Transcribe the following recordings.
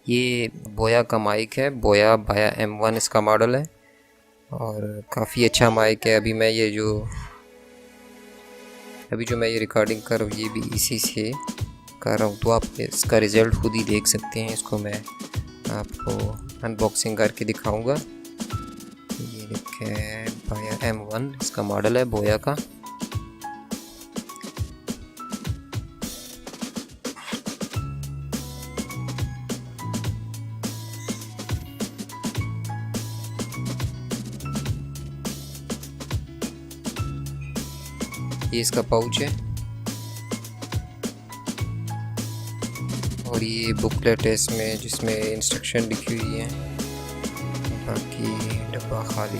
ये बोया का माइक है, बोया बाया M1 इसका मॉडल है और काफ़ी अच्छा माइक है। अभी जो मैं ये रिकॉर्डिंग कर रहा हूँ ये भी इसी से कर रहा हूँ, तो आप इसका रिज़ल्ट खुद ही देख सकते हैं। इसको मैं आपको अनबॉक्सिंग करके दिखाऊंगा। ये देखिए बाया M1 इसका मॉडल है बोया का। ये इसका पाउच है और ये बुकलेट है इसमें, जिसमें इंस्ट्रक्शन लिखी हुई है, बाकी डब्बा खाली।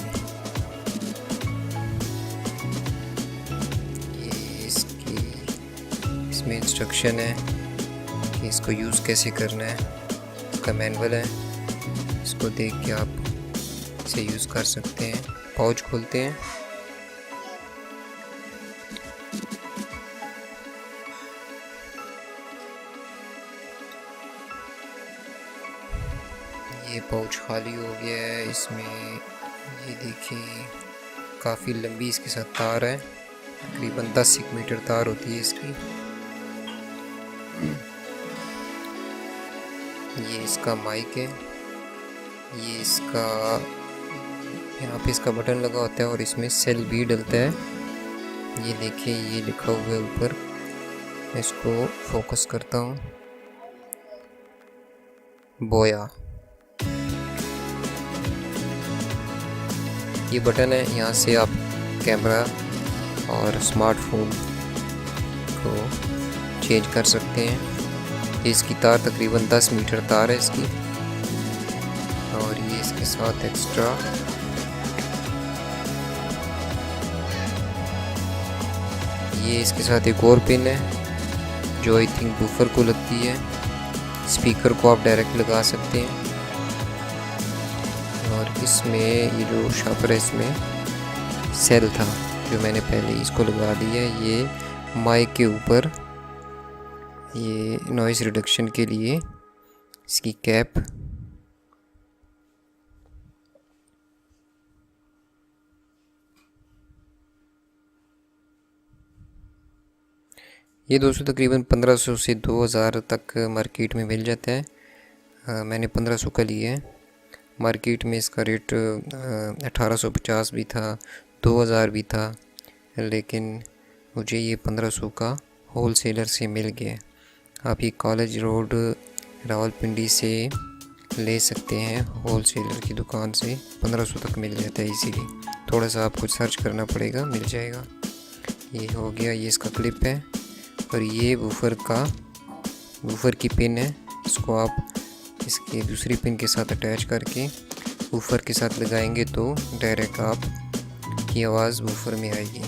ये इसमें इंस्ट्रक्शन है कि इसको यूज़ कैसे करना है, इसका मैनुअल है, इसको देख के आप इसे यूज़ कर सकते हैं। पाउच खोलते हैं, ये पाउच खाली हो गया है। इसमें ये देखिए काफ़ी लंबी इसके साथ तार है, तकरीबन 10 मीटर तार होती है इसकी। ये इसका माइक है, ये इसका यहाँ पे इसका बटन लगा होता है और इसमें सेल भी डलता है। ये देखिए ये लिखा हुआ है ऊपर, मैं इसको फोकस करता हूँ, बोया। ये बटन है, यहाँ से आप कैमरा और स्मार्टफोन को चेंज कर सकते हैं। इसकी तार तकरीबन 10 मीटर तार है इसकी, और ये इसके साथ एक्स्ट्रा ये इसके साथ एक और पिन है जो आई थिंक बूफर को लगती है। स्पीकर को आप डायरेक्ट लगा सकते हैं, और इसमें ये जो शार्पर है इसमें सेल था जो मैंने पहले इसको लगा दिया है। ये माइक के ऊपर ये नॉइज़ रिडक्शन के लिए इसकी कैप, ये दोस्तों तकरीबन 1500 से 2000 तक मार्केट में मिल जाता है। मैंने 1500 का लिया है। मार्केट में इसका रेट 1850 भी था, 2000 भी था, लेकिन मुझे ये 1500 का होल सेलर से मिल गया। आप ये कॉलेज रोड रावलपिंडी से ले सकते हैं, होल सेलर की दुकान से 1500 तक मिल जाता है इजीली। थोड़ा सा आपको सर्च करना पड़ेगा, मिल जाएगा। ये हो गया, ये इसका क्लिप है, और ये वूफर की पिन है। इसको आप इसके दूसरी पिन के साथ अटैच करके वूफर के साथ लगाएंगे तो डायरेक्ट आप की आवाज़ वूफर में आएगी।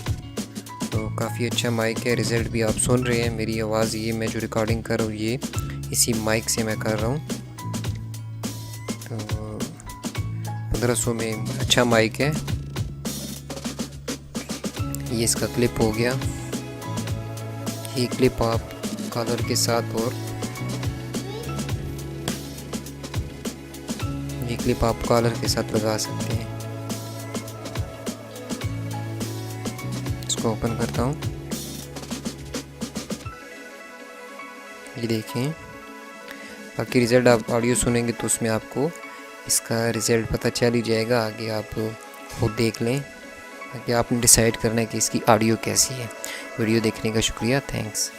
तो काफ़ी अच्छा माइक है। रिज़ल्ट भी आप सुन रहे हैं, मेरी आवाज़ ये मैं जो रिकॉर्डिंग कर रहा हूँ ये इसी माइक से मैं कर रहा हूँ। तो 1500 में अच्छा माइक है। ये इसका क्लिप हो गया। ये क्लिप आप कॉलर के साथ और ये क्लिप आप कॉलर के साथ लगा सकते हैं। इसको ओपन करता हूँ, ये देखें। बाकी रिज़ल्ट आप ऑडियो सुनेंगे तो उसमें आपको इसका रिज़ल्ट पता चल ही जाएगा। आगे आप खुद देख लें, ताकि आपने डिसाइड करना है कि इसकी ऑडियो कैसी है। वीडियो देखने का शुक्रिया, थैंक्स।